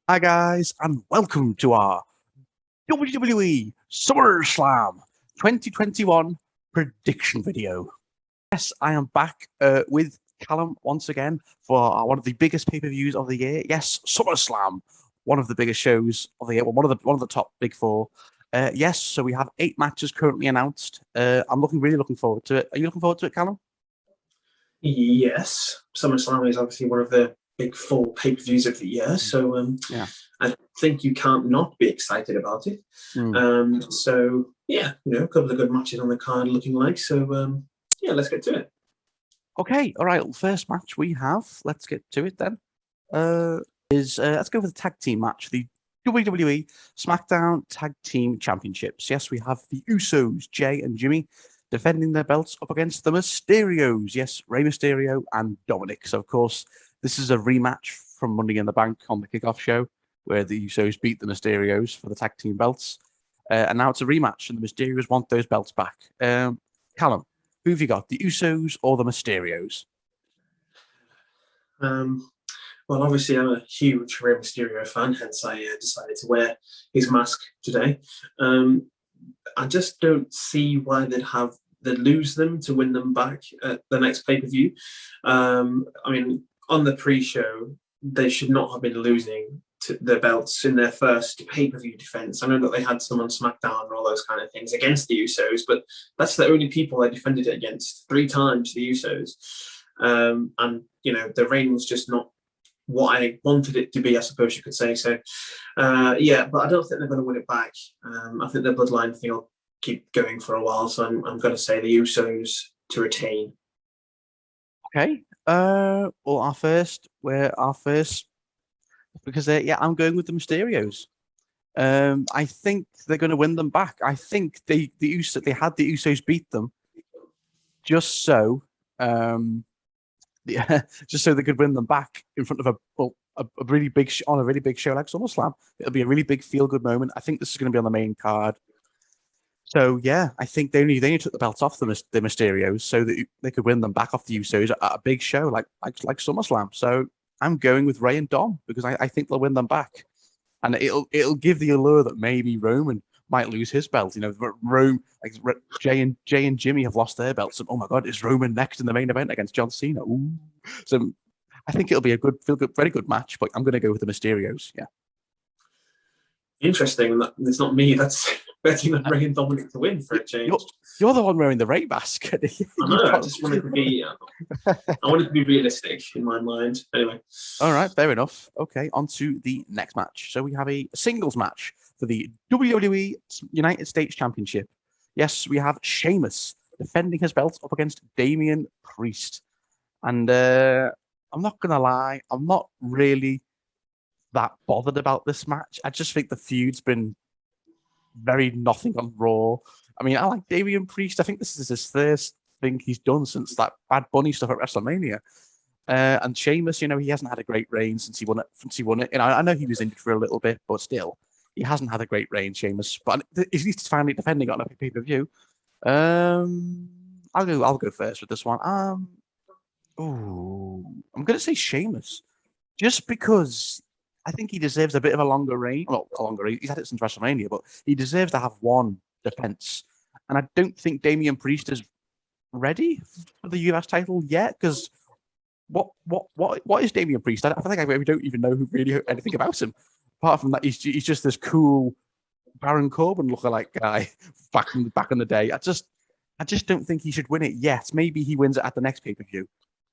Hi guys, and welcome to our WWE Summerslam 2021 prediction video. Yes, I am back with Callum once again for one of the biggest pay-per-views of the year. Yes, SummerSlam, one of the biggest shows of the year, well, one of the top big four. Yes, so we have 8 matches currently announced. I'm really looking forward to it. Are you looking forward to it, Callum? Yes, SummerSlam is obviously one of the big four pay-per-views of the year, so Yeah. I think you can't not be excited about it. Mm. So yeah, a couple of good matches on the card looking like. So yeah, let's get to it. Okay, all right. Well, first match we have. Let's get to it then. Let's go for the tag team match, the WWE SmackDown Tag Team Championships. Yes, we have the Usos, Jay and Jimmy, defending their belts up against the Mysterios. Yes, Rey Mysterio and Dominic. So, of course, this is a rematch from Money in the Bank on the kickoff show, where the Usos beat the Mysterios for the tag team belts. And now it's a rematch, and the Mysterios want those belts back. Callum, who have you got, the Usos or the Mysterios? Um, well, obviously, I'm a huge Rey Mysterio fan, hence I decided to wear his mask today. I just don't see why they'd lose them to win them back at the next pay-per-view. I mean, on the pre-show, they should not have been losing to the belts in their first pay-per-view defense. I know that they had some on SmackDown and all those kind of things against the Usos, but that's the only people they defended it against 3 times, the Usos. And the reign was just not what I wanted it to be, I suppose you could say. So, yeah, but I don't think they're going to win it back. I think the bloodline thing will keep going for a while. So I'm going to say the Usos to retain. Okay. Well, our first because yeah, I'm going with the Mysterios. I think they're going to win them back. I think they had the Usos beat them just so um just so they could win them back in front of a really big on a really big show like SummerSlam. It'll be a really big feel good moment. I think this is going to be on the main card. So yeah, I think they only took the belts off the Mysterios so that they could win them back off the Usos at a big show like SummerSlam. So I'm going with Ray and Dom because I think they'll win them back, and it'll give the allure that maybe Roman might lose his belt. Rome like Jay and Jimmy have lost their belts, and oh my God, is Roman next in the main event against John Cena? Ooh. So I think it'll be a very good match. But I'm going to go with the Mysterios. Yeah. Interesting. It's not me that's betting on Ray and Dominic to win for a You're change. you're the one wearing the Ray mask. I You've know. I got. just wanted to be. I wanted to be realistic in my mind. Anyway. All right, fair enough. Okay, on to the next match. So we have a singles match for the WWE United States Championship. Yes, we have Sheamus defending his belt up against Damian Priest. And I'm not gonna lie, I'm not really that bothered about this match. I just think the feud's been very nothing on Raw. I mean, I like Damian Priest. I think this is his first thing he's done since that Bad Bunny stuff at WrestleMania. And Sheamus, he hasn't had a great reign since he won it. I know he was injured for a little bit, but still, he hasn't had a great reign, Sheamus. But at least finally defending on a pay-per-view. I'll go first with this one. I'm gonna say Sheamus, just because I think he deserves a bit of a longer reign. Well, a longer reign. He's had it since WrestleMania, but he deserves to have one defense. And I don't think Damian Priest is ready for the US title yet, because what is Damian Priest? I think we don't even know really anything about him. Apart from that, he's just this cool Baron Corbin lookalike guy back in the day. I just don't think he should win it yet. Maybe he wins it at the next pay per view.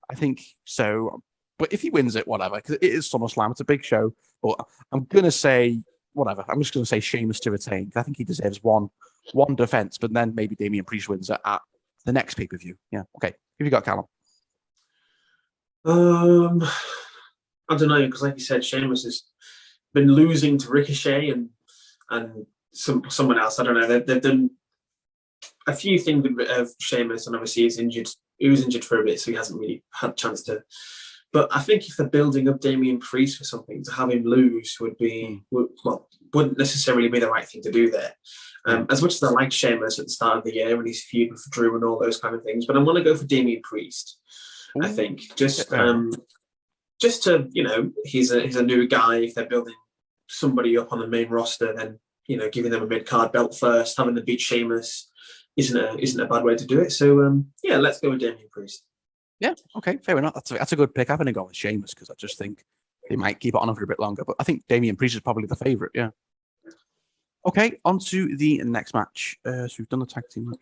I think so. But if he wins it, whatever, because it is SummerSlam, it's a big show. But I'm gonna say whatever. I'm just gonna say Sheamus to retain because I think he deserves one defense. But then maybe Damian Priest wins it at the next pay per view. Yeah. Okay. Who you got, Callum? Um, I don't know because, like you said, Sheamus has been losing to Ricochet and someone else. I don't know. They've done a few things with Sheamus, and obviously he's injured. He was injured for a bit, so he hasn't really had a chance to. But I think if they're building up Damian Priest for something, to have him lose wouldn't necessarily be the right thing to do there. Yeah. As much as I like Sheamus at the start of the year when he's feuding for Drew and all those kind of things, but I'm going to go for Damian Priest. I Ooh, think fair enough. just to he's a new guy. If they're building somebody up on the main roster, then giving them a mid card belt first, having them beat Sheamus isn't a bad way to do it. So let's go with Damian Priest. Yeah, okay, fair enough. That's a good pick. I'm going to go with Sheamus because I just think they might keep it on for a bit longer. But I think Damian Priest is probably the favourite. Yeah. Okay, on to the next match. So we've done the tag team match.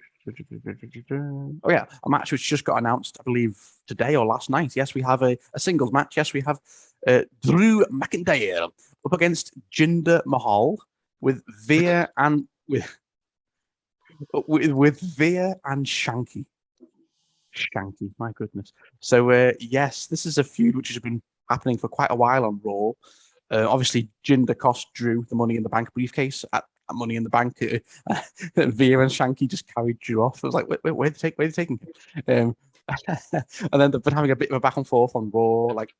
Oh yeah, a match which just got announced, I believe, today or last night. Yes, we have a singles match. Yes, we have Drew McIntyre up against Jinder Mahal with Veer and with Veer and Shanky. Shanky, my goodness. So yes, this is a feud which has been happening for quite a while on Raw. Obviously, Jinder cost Drew the Money in the Bank briefcase at Money in the Bank. Veer and Shanky just carried Drew off. I was like, wait, where are they taking him? And then they've been having a bit of a back and forth on Raw, like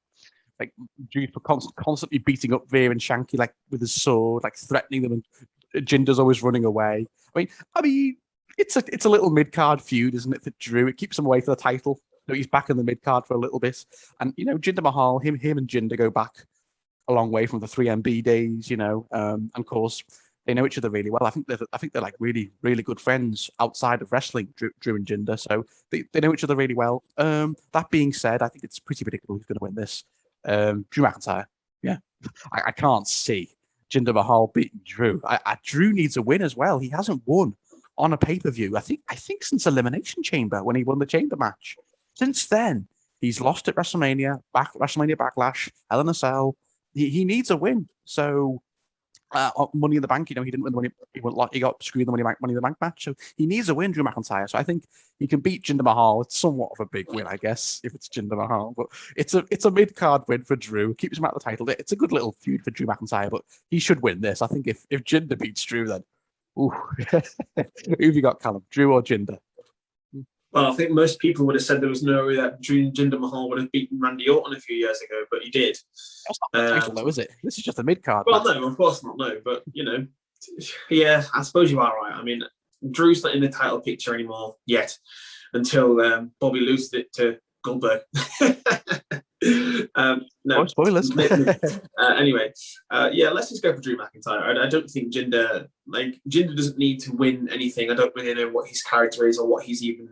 Drew for constantly beating up Veer and Shanky like with his sword, like threatening them, and Jinder's always running away. I mean, it's a little mid card feud, isn't it, for Drew? It keeps him away for the title. So he's back in the mid card for a little bit, and Jinder Mahal, him and Jinder go back a long way from the 3MB days, and of course they know each other really well. I think they're like really, really good friends outside of wrestling, Drew and Jinder. So they know each other really well. That being said, I think it's pretty predictable who's going to win this. Drew McIntyre. Yeah, I can't see Jinder Mahal beating Drew. Drew needs a win as well. He hasn't won on a pay-per-view. I think since Elimination Chamber when he won the Chamber match. Since then, he's lost at WrestleMania, WrestleMania Backlash, Hell in a Cell. He needs a win. So Money in the Bank, he didn't win the money. He got screwed in the Money in the Bank match. So he needs a win, Drew McIntyre. So I think he can beat Jinder Mahal. It's somewhat of a big win, I guess, if it's Jinder Mahal. But it's a mid card win for Drew. Keeps him at the title. It's a good little feud for Drew McIntyre, but he should win this. I think if Jinder beats Drew, then ooh, who've you got, Callum? Drew or Jinder? Well, I think most people would have said there was no way that Jinder Mahal would have beaten Randy Orton a few years ago, but he did. That's not the title, though, is it? This is just a mid card. Well, no, of course not, no. But yeah, I suppose you are right. I mean, Drew's not in the title picture anymore yet, until Bobby loses it to Goldberg. No spoilers. Anyway, let's just go for Drew McIntyre. I don't think Jinder doesn't need to win anything. I don't really know what his character is or what he's even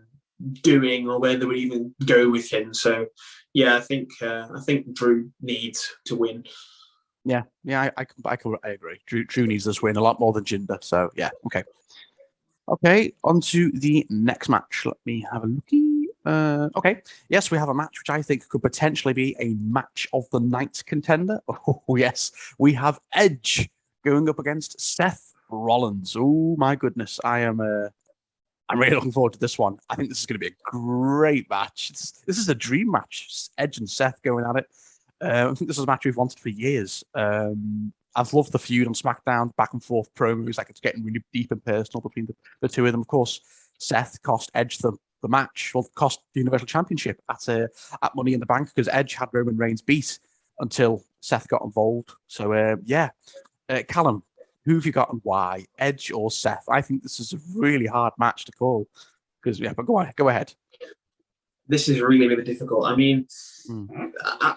doing or where they would even go with him. So yeah, I think Drew needs to win. Yeah, I agree. Drew needs this win a lot more than Jinder. So yeah, okay. On to the next match. Let me have a looky. Okay, yes, we have a match which I think could potentially be a match of the night contender. Oh yes, we have Edge going up against Seth Rollins. Oh my goodness, I'm really looking forward to this one. I think this is going to be a great match. This is a dream match. Edge and Seth going at it. I think this is a match we've wanted for years. I've loved the feud on SmackDown, back and forth promos. Like, it's getting really deep and personal between the two of them. Of course, Seth cost Edge the match, well, cost the Universal Championship at Money in the Bank because Edge had Roman Reigns beat until Seth got involved. So Callum, who have you got and why? Edge or Seth? I think this is a really hard match to call. But go ahead. This is really, really difficult. I mean, I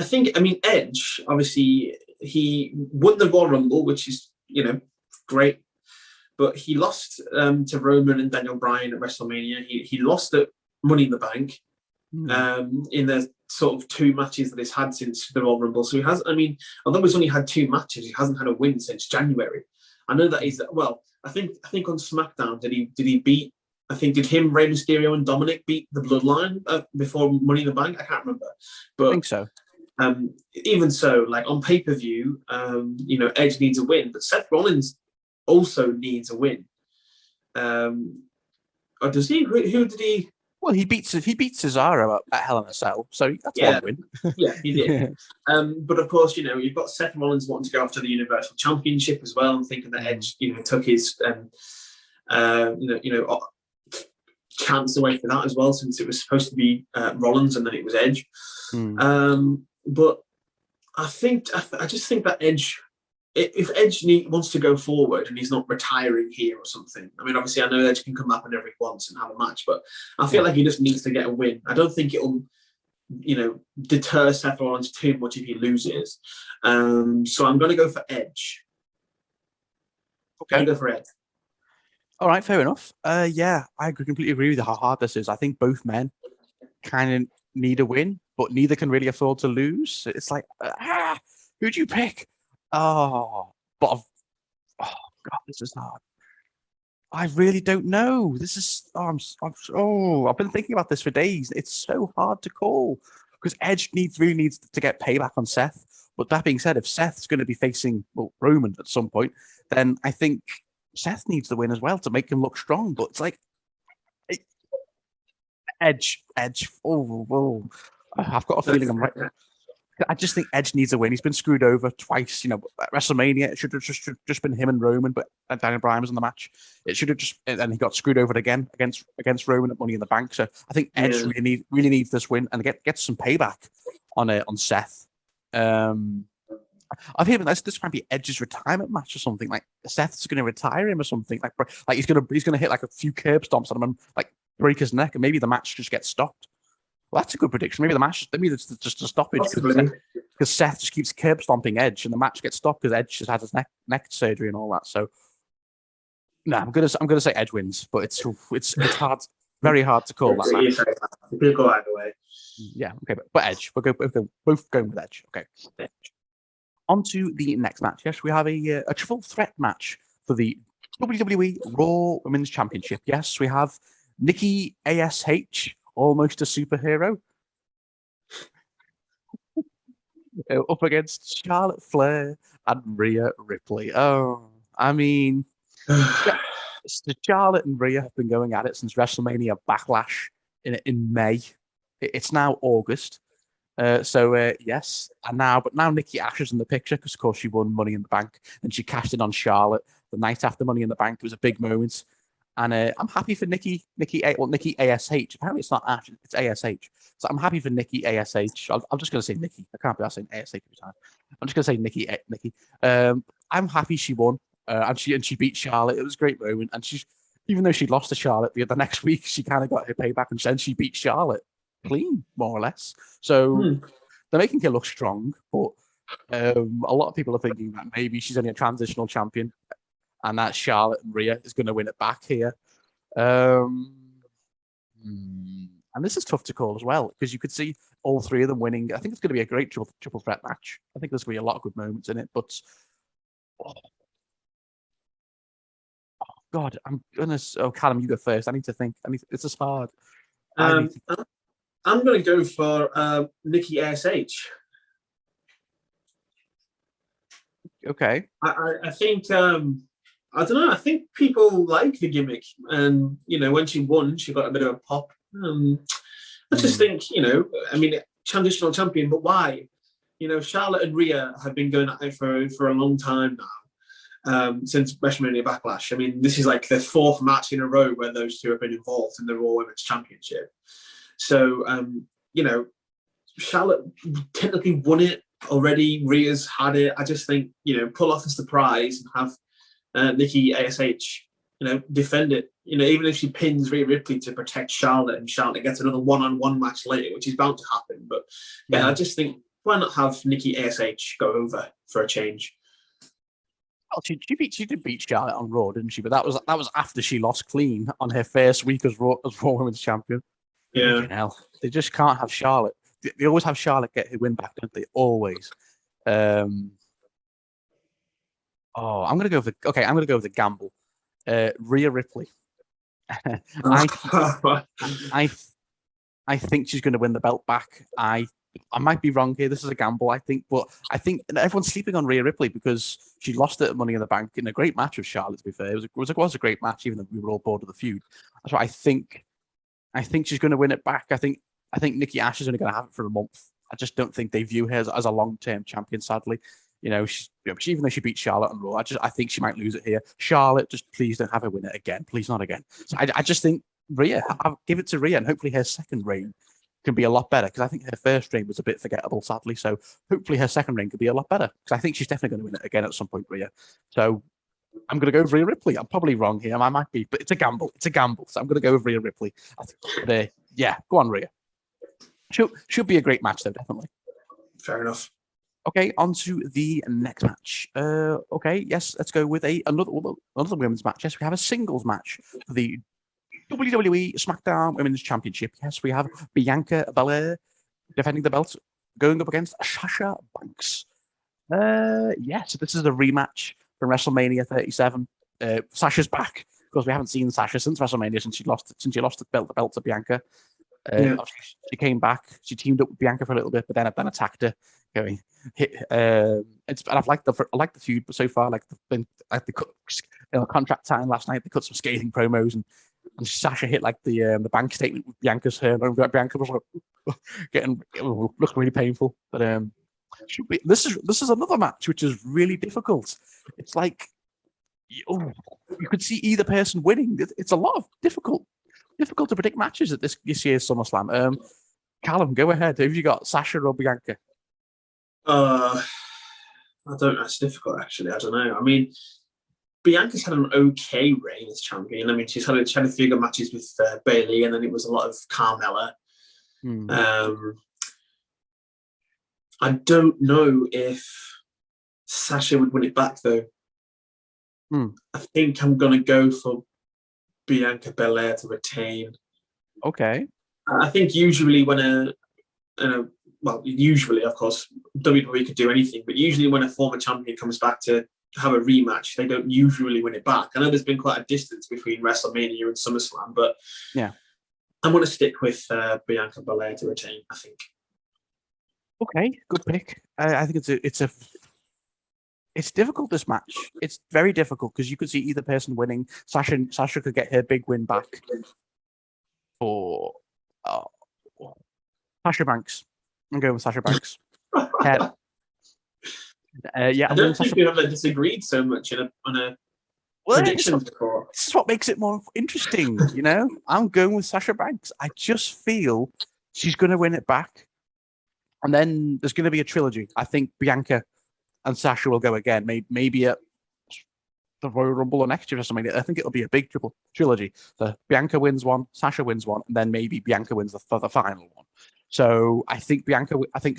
think Edge, obviously, he won the Royal Rumble, which is, great. But he lost to Roman and Daniel Bryan at WrestleMania. He lost at Money in the Bank in the sort of two matches that he's had since the Royal Rumble. So he has, although he's only had two matches, he hasn't had a win since January. I know that I think on SmackDown, did he beat, did him, Rey Mysterio and Dominic beat the Bloodline before Money in the Bank? I can't remember. But I think so. Even so, like on pay-per-view, Edge needs a win, but Seth Rollins also needs a win. Or does he? Who did he? Well, he beats Cesaro at Hell in a Cell, so that's one win. Yeah, he did. But of course, you've got Seth Rollins wanting to go after the Universal Championship as well, and thinking that Edge, took his, chance away for that as well, since it was supposed to be Rollins and then it was Edge. But I just think that Edge, if Edge wants to go forward and he's not retiring here or something, obviously I know Edge can come up whenever he wants and have a match, but I feel like he just needs to get a win. I don't think it'll deter Seth Rollins too much if he loses. So I'm going to go for Edge. Okay. Going to go for Edge. All right, fair enough. Yeah, I completely agree with how hard this is. I think both men kind of need a win, but neither can really afford to lose. It's like, who'd you pick? Oh, but oh God, this is hard. I really don't know. This is I've been thinking about this for days. It's so hard to call because Edge really needs to get payback on Seth. But that being said, if Seth's going to be facing Roman at some point, then I think Seth needs the win as well to make him look strong. But it's like Edge. Oh, I've got a feeling I'm right. I just think Edge needs a win. He's been screwed over twice. At WrestleMania, it should have just been him and Roman, but Daniel Bryan was in the match. It should have just, and he got screwed over again against Roman at Money in the Bank. So I think Edge really needs this win and get some payback on Seth. I've heard this might be Edge's retirement match or something. Like Seth's going to retire him or something. Like he's gonna hit like a few curb stomps on him and like break his neck, and maybe the match just gets stopped. Well, that's a good prediction. Maybe it's just a stoppage because Seth just keeps curb stomping Edge, and the match gets stopped because Edge just had his neck surgery and all that. So, no, I'm gonna say Edge wins, but it's hard, very hard to call that match. It could go either way. Yeah, okay, but Edge. We're both going with Edge. Okay. On to the next match. Yes, we have a triple threat match for the WWE Raw Women's Championship. Yes, we have Nikki A.S.H. almost a superhero, up against Charlotte Flair and Rhea Ripley. Oh, I mean, Charlotte and Rhea have been going at it since WrestleMania Backlash in May. It's now August. Yes, but now Nikki Ash is in the picture because, of course, she won Money in the Bank and she cashed in on Charlotte the night after Money in the Bank. It was a big moment. And I'm happy for Nikki A.S.H. Apparently it's not Ash, it's A.S.H. So I'm happy for Nikki A.S.H. I'm just going to say Nikki. I can't be saying A.S.H. every time. I'm just going to say Nikki. I'm happy she won and she beat Charlotte. It was a great moment. And even though she lost to Charlotte the next week, she kind of got her payback and then she beat Charlotte clean, more or less. So they're making her look strong. But a lot of people are thinking that maybe she's only a transitional champion, and that Charlotte and Rhea is going to win it back here. And this is tough to call as well, because you could see all three of them winning. I think it's going to be a great triple threat match. I think there's going to be a lot of good moments in it, but God, I'm going to... Oh, Callum, you go first. I need to think. This is hard. I'm going to go for Nikki A.S.H. Okay. I think... I don't know. I think people like the gimmick, and when she won, she got a bit of a pop. I just think, transitional champion, but why? Charlotte and Rhea have been going at it for a long time now, since WrestleMania Backlash. I mean, this is like the fourth match in a row where those two have been involved in the Raw Women's Championship. So, Charlotte technically won it already. Rhea's had it. I just think, pull off the surprise and have Nikki A.S.H. defend it. Even if she pins Rhea Ripley to protect Charlotte, and Charlotte gets another one-on-one match later, which is bound to happen. But I just think, why not have Nikki A.S.H. go over for a change? Well, she did beat Charlotte on Raw, didn't she? But that was after she lost clean on her first week as Raw Women's Champion. Yeah. Hell, they just can't have Charlotte. They always have Charlotte get her win back, don't they? Always. I'm gonna go with a gamble. Rhea Ripley. I think she's going to win the belt back. I might be wrong here. This is a gamble, I think, but I think everyone's sleeping on Rhea Ripley because she lost it at Money in the Bank in a great match with Charlotte. To be fair, it was a great match, even though we were all bored of the feud. That's why I think she's going to win it back. I think Nikki Ash is only going to have it for a month. I just don't think they view her as a long-term champion. Sadly, even though she beat Charlotte on Raw, I think she might lose it here. Charlotte, just please don't have her win it again. Please not again. So I just think Rhea, I'll give it to Rhea, and hopefully her second reign can be a lot better, because I think her first reign was a bit forgettable, sadly. So hopefully her second reign could be a lot better, because I think she's definitely going to win it again at some point, Rhea. So I'm going to go with Rhea Ripley. I'm probably wrong here. I might be, but it's a gamble. So I'm going to go with Rhea Ripley. Go on, Rhea. Should be a great match, though, definitely. Fair enough. Okay, on to the next match. Okay, yes, let's go with another women's match. Yes, we have a singles match for the WWE SmackDown Women's Championship. Yes, we have Bianca Belair defending the belt, going up against Sasha Banks. Yes, this is a rematch from WrestleMania 37. Sasha's back because we haven't seen Sasha since WrestleMania since she lost the belt to Bianca. Obviously she came back. She teamed up with Bianca for a little bit, but then attacked her. Going hit. And I like the feud, but so far, like the contract time last night, they cut some scathing promos, and Sasha hit like the bank statement with Bianca's hair, and Bianca was like looked really painful. But this is another match which is really difficult. It's like you could see either person winning. It's a lot of difficult to predict matches at this year's SummerSlam. Callum, go ahead. Who have you got, Sasha or Bianca? I don't know. It's difficult, actually. I don't know. I mean, Bianca's had an okay reign as champion. I mean, she's had a few good matches with Bayley, and then it was a lot of Carmella. I don't know if Sasha would win it back, though. I think I'm going to go for Bianca Belair to retain. Okay. I think usually when usually, of course, WWE could do anything, but usually when a former champion comes back to have a rematch, they don't usually win it back. I know there's been quite a distance between WrestleMania and SummerSlam, but yeah, I'm going to stick with Bianca Belair to retain, I think. Okay, good pick. I think it's difficult, this match. It's very difficult because you could see either person winning. Sasha could get her big win back for Sasha Banks. I'm going with Sasha Banks. Yeah, I don't think we've ever disagreed so much on a prediction before. This is what makes it more interesting, you know? I'm going with Sasha Banks. I just feel she's going to win it back. And then there's going to be a trilogy. I think Bianca and Sasha will go again, maybe at the Royal Rumble or next year or something. I think it'll be a big trilogy. So Bianca wins one, Sasha wins one, and then maybe Bianca wins the final one. So I think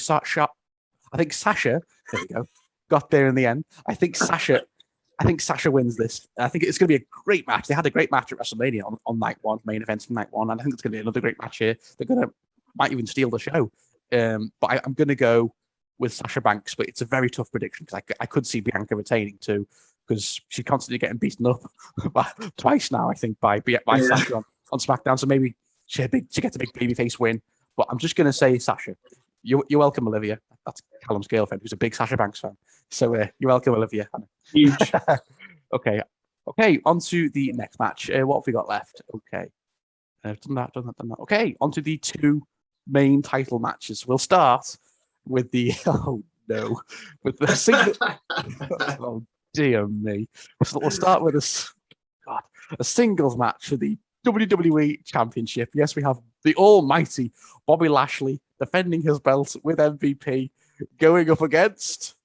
Sasha, there we go, got there in the end. I think Sasha wins this. I think it's going to be a great match. They had a great match at WrestleMania on night one, main event from night one, and I think it's going to be another great match here. Might even steal the show. But I'm going to go with Sasha Banks, but it's a very tough prediction because I could see Bianca retaining too, because she's constantly getting beaten up twice now, I think, by Sasha on SmackDown. So maybe she gets a big babyface win. But I'm just going to say Sasha. You're welcome, Olivia. That's Callum's girlfriend, who's a big Sasha Banks fan. So you're welcome, Olivia. Huge. Okay, on to the next match. What have we got left? Okay. Done that. Okay, on to the two main title matches. We'll start with the with the single. Oh dear me! We'll start with a singles match for the WWE Championship. Yes, we have the almighty Bobby Lashley defending his belt with MVP, going up against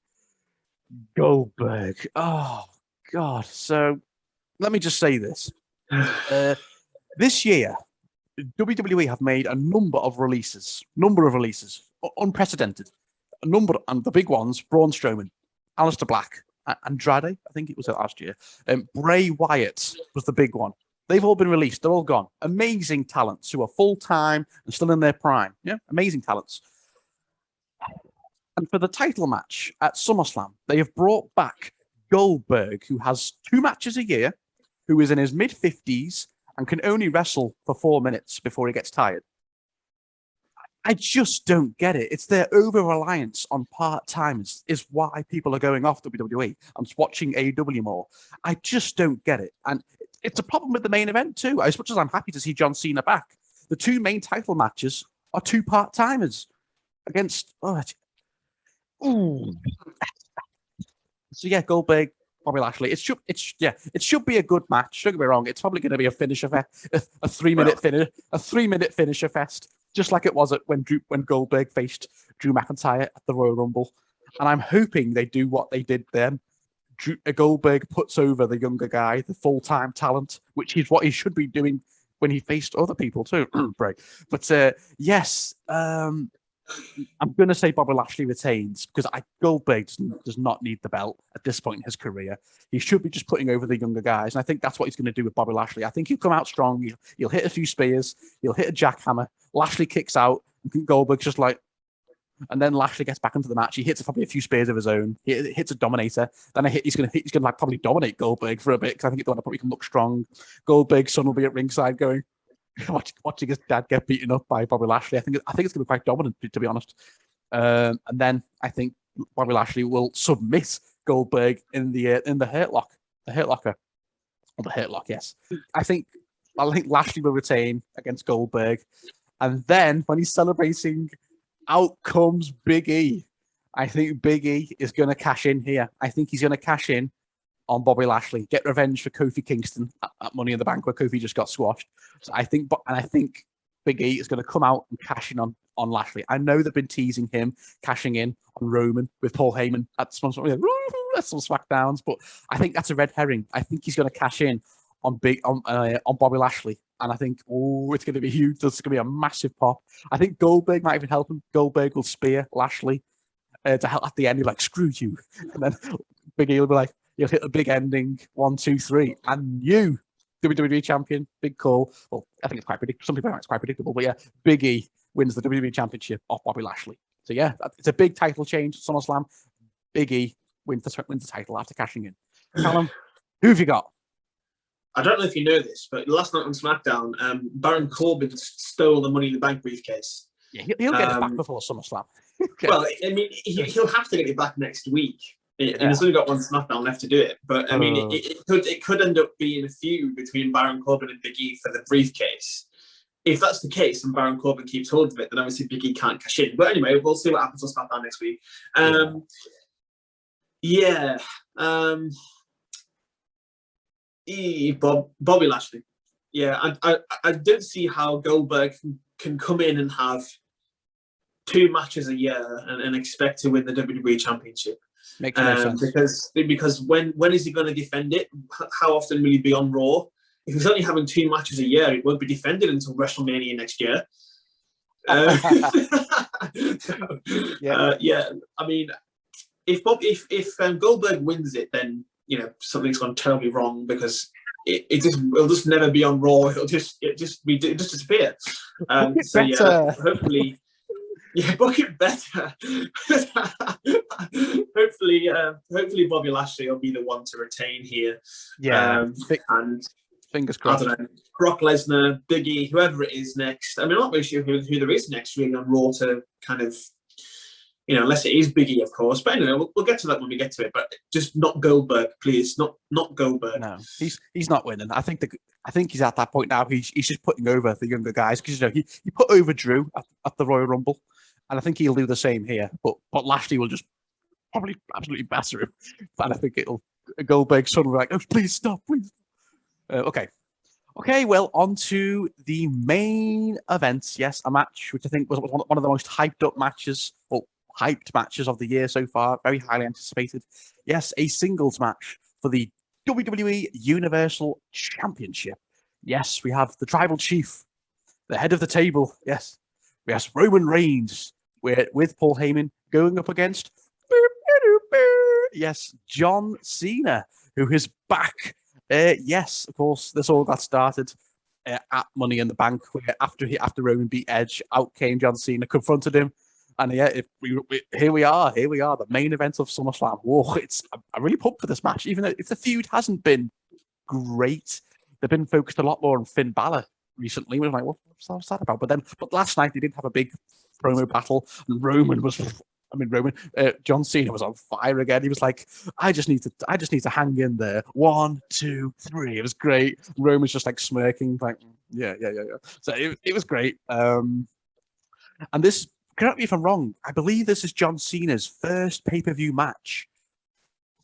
Goldberg. Oh God! So let me just say this: this year, WWE have made a number of releases, unprecedented. A number, and the big ones: Braun Strowman, Aleister Black, Andrade, I think it was last year. Bray Wyatt was the big one. They've all been released. They're all gone. Amazing talents who are full-time and still in their prime. Yeah, amazing talents. And for the title match at SummerSlam, they have brought back Goldberg, who has 2 matches a year, who is in his mid-50s, and can only wrestle for 4 minutes before he gets tired. I just don't get it. It's their over-reliance on part-timers is why people are going off WWE and watching AEW more. I just don't get it. And it's a problem with the main event too. As much as I'm happy to see John Cena back, the 2 main title matches are 2 part-timers against... So yeah, Goldberg, Bobby Lashley. It should be a good match. Don't get me wrong. It's probably going to be a finisher fest, a 3-minute finisher fest, just like it was when Goldberg faced Drew McIntyre at the Royal Rumble. And I'm hoping they do what they did then. Goldberg puts over the younger guy, the full-time talent, which is what he should be doing when he faced other people too. Right. But yes, I'm going to say Bobby Lashley retains because Goldberg does not need the belt at this point in his career. He should be just putting over the younger guys. And I think that's what he's going to do with Bobby Lashley. I think he'll come out strong. He'll hit a few spears. He'll hit a jackhammer. Lashley kicks out. And Goldberg's just like, and then Lashley gets back into the match. He hits probably a few spears of his own. He hits a dominator. Then he's going to like probably dominate Goldberg for a bit because I think it's probably can look strong. Goldberg's son will be at ringside going, watching his dad get beaten up by Bobby Lashley. I think it's going to be quite dominant, to be honest. And then I think Bobby Lashley will submit Goldberg in the Hurt Lock, the Hurt Locker, or the Hurt Lock. Yes, I think Lashley will retain against Goldberg, and then when he's celebrating, out comes Big E. I think Big E is going to cash in here. I think he's going to cash in on Bobby Lashley, get revenge for Kofi Kingston at Money in the Bank, where Kofi just got squashed. So I think Big E is going to come out and cash in on Lashley. I know they've been teasing him cashing in on Roman with Paul Heyman at some SmackDowns, but I think that's a red herring. I think he's going to cash in on Bobby Lashley, and I think it's going to be huge. There's going to be a massive pop. I think Goldberg might even help him. Goldberg will spear Lashley to help at the end. He'll be like, screw you, and then Big E will be like, you'll hit a big ending, 1, 2, 3, and you, WWE champion, big call. Well, I think it's quite predictable. Some people think it's quite predictable, but yeah, Big E wins the WWE championship off Bobby Lashley. So yeah, it's a big title change at SummerSlam. Big E wins the title after cashing in. Callum, who have you got? I don't know if you know this, but last night on SmackDown, Baron Corbin stole the Money in the Bank briefcase. Yeah, he'll get it back before SummerSlam. Well, I mean, he'll have to get it back next week. He's only got one SmackDown left to do it. But, I mean, it could end up being a feud between Baron Corbin and Big E for the briefcase. If that's the case and Baron Corbin keeps hold of it, then obviously Big E can't cash in. But anyway, we'll see what happens on SmackDown next week. Bobby Lashley. Yeah, I don't see how Goldberg can come in and have 2 matches a year and expect to win the WWE Championship. Makes no sense. Because when is he going to defend it? How often will he be on Raw? If he's only having 2 matches a year, it won't be defended until WrestleMania next year. I mean, if Goldberg wins it, then something's gone terribly wrong because it'll just never be on Raw. It'll just disappear. Hopefully. Yeah, book it better. hopefully Bobby Lashley will be the one to retain here. Yeah, and fingers crossed. I don't know, Brock Lesnar, Big E, whoever it is next. I mean, I'm not really sure who there is next really on Raw to kind of, unless it is Big E, of course. But anyway, we'll get to that when we get to it. But just not Goldberg, please. Not Goldberg. No, he's not winning. I think he's at that point now. He's just putting over the younger guys because he put over Drew at the Royal Rumble, and I think he'll do the same here. But Lashley will just probably absolutely batter him. And I think Goldberg's son will be like, oh, please stop, please. Okay. Well, on to the main event. Yes, a match which I think was one of the most hyped matches of the year so far. Very highly anticipated. Yes, a singles match for the WWE Universal Championship. Yes, we have the Tribal Chief, the head of the table. Yes, Roman Reigns with Paul Heyman going up against John Cena, who is back. Yes, of course, this all got started at Money in the Bank, where after Roman beat Edge, out came John Cena, confronted him, and here we are, the main event of SummerSlam. Whoa, I'm really pumped for this match, even though if the feud hasn't been great, they've been focused a lot more on Finn Balor recently. We're like, what's that about? But last night they did have a big promo battle, and John Cena was on fire again. He was like, I just need to hang in there. 1, 2, 3. It was great. Roman's just like smirking, like, yeah. So it was great. And this, correct me if I'm wrong, I believe this is John Cena's first pay-per-view match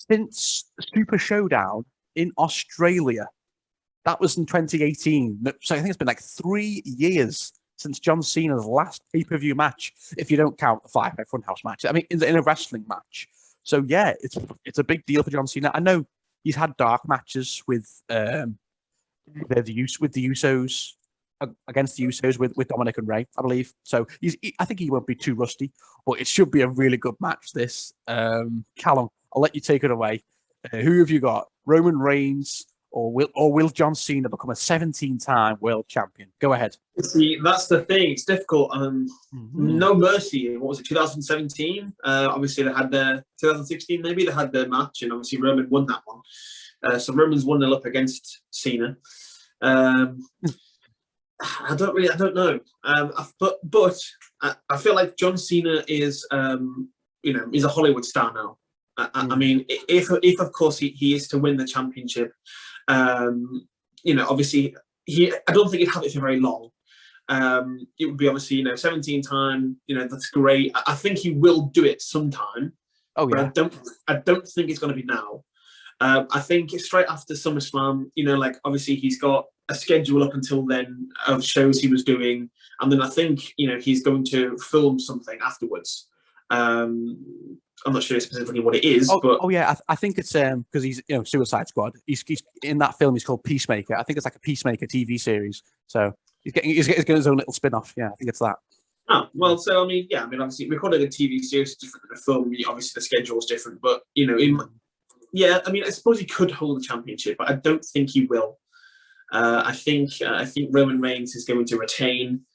since Super Showdown in Australia. That was in 2018. So I think it's been like 3 years since John Cena's last pay-per-view match, if you don't count the Firefly Funhouse match. I mean, in a wrestling match. So yeah, it's a big deal for John Cena. I know he's had dark matches with the Usos against the Usos with Dominic and Ray, I believe. So I think he won't be too rusty, but it should be a really good match. This Callum, I'll let you take it away. Who have you got? Roman Reigns or will John Cena become a 17-time world champion? Go ahead. See, that's the thing. It's difficult. No Mercy. What was it? 2017. Obviously, they had their 2016. Maybe they had their match, and obviously Roman won that one. So Roman's 1-0 up against Cena. I don't know. But I feel like John Cena is, he's a Hollywood star now. I mean, if of course he is to win the championship, obviously I don't think he'd have it for very long. It would be obviously 17-time. That's great. I think he will do it sometime. Oh yeah. But I don't think it's going to be now. I think it's straight after SummerSlam. Obviously he's got a schedule up until then of shows he was doing, and then I think he's going to film something afterwards. I'm not sure specifically what it is, but I think it's because he's Suicide Squad. He's in that film. He's called Peacemaker. I think it's like a Peacemaker TV series. So he's getting his own little spin-off. Yeah, I think it's that. Oh well, so obviously recording a TV series is different than a film. Obviously the schedule is different, but I suppose he could hold the championship, but I don't think he will. I think Roman Reigns is going to retain.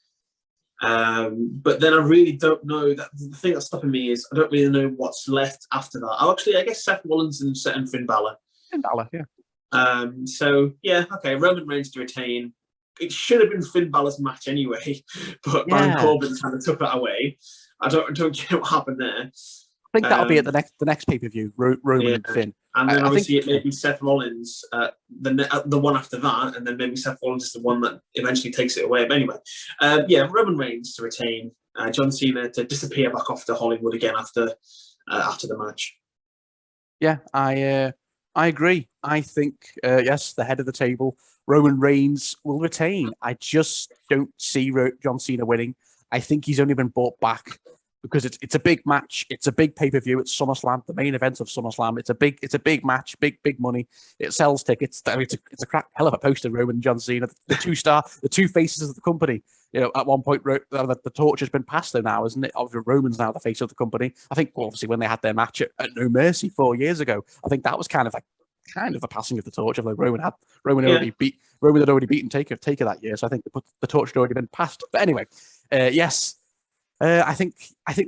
But then I really don't know. The thing that's stopping me is I don't really know what's left after that. I guess Seth Rollins and Finn Balor. Finn Balor, yeah. So yeah, okay. Roman Reigns to retain. It should have been Finn Balor's match anyway, but Baron Corbin kind of took that away. I don't get what happened there. I think that'll be at the next pay-per-view, Roman and Finn. And then obviously it may be Seth Rollins, the one after that, and then maybe Seth Rollins is the one that eventually takes it away. But anyway, Roman Reigns to retain, John Cena to disappear back off to Hollywood again after the match. Yeah, I agree. I think yes, the head of the table, Roman Reigns will retain. I just don't see John Cena winning. I think he's only been brought back because it's a big match. It's a big pay-per-view. It's SummerSlam, the main event of SummerSlam. It's a big match, big money. It sells tickets. I mean, it's a crap hell of a poster, Roman and John Cena, the two faces of the company. At one point, the torch has been passed though now, isn't it? Obviously, Roman's now the face of the company. I think, obviously, when they had their match at No Mercy 4 years ago, I think that was kind of the passing of the torch. Of Roman had already beaten Taker that year, so I think the torch had already been passed. But anyway, yes. I think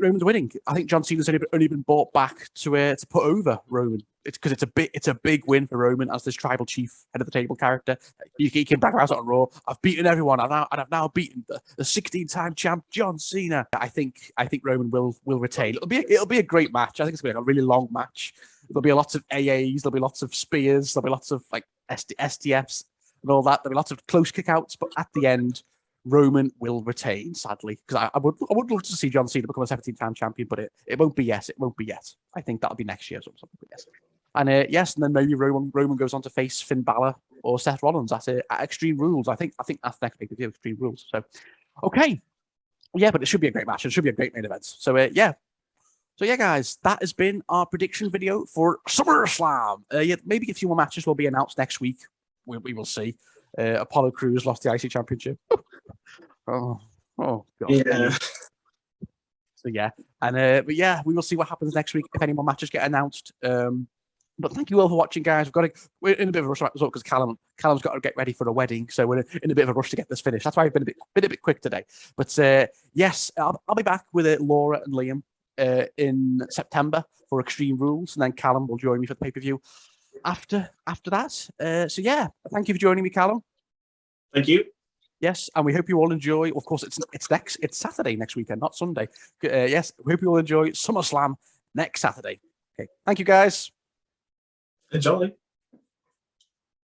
Roman's winning. I think John Cena's only been brought back to put over Roman. It's because it's a big win for Roman as this tribal chief, head of the table character. He came back out on Raw. I've beaten everyone. I've now beaten the 16-time champ John Cena. I think Roman will retain. It'll be a great match. I think it's going to be a really long match. There'll be lots of AAs. There'll be lots of spears. There'll be lots of STFs and all that. There'll be lots of close kickouts. But at the end, Roman will retain, sadly, because I would love to see John Cena become a 17-time champion, but it won't be yet. It won't be yet. I think that'll be next year or something. But yes. And yes, and then maybe Roman goes on to face Finn Balor or Seth Rollins at Extreme Rules. I think that's next pay-per-view, Extreme Rules. So, okay, yeah, but it should be a great match. It should be a great main event. So yeah. So yeah, guys, that has been our prediction video for SummerSlam. Maybe a few more matches will be announced next week. We will see. Apollo Crews lost the IC Championship. oh God. Yeah. So yeah, and but yeah, we will see what happens next week if any more matches get announced. But thank you all for watching, guys. We're in a bit of a rush right now because Callum's got to get ready for a wedding, so we're in a bit of a rush to get this finished. That's why I've been a bit quick today. But yes, I'll be back with Laura and Liam in September for Extreme Rules, and then Callum will join me for the pay-per-view after that. So yeah, thank you for joining me, Callum. Thank you. Yes, and we hope you all enjoy. Of course, it's Saturday next weekend, not Sunday. Yes, we hope you all enjoy SummerSlam next Saturday. Okay, thank you, guys. Enjoy.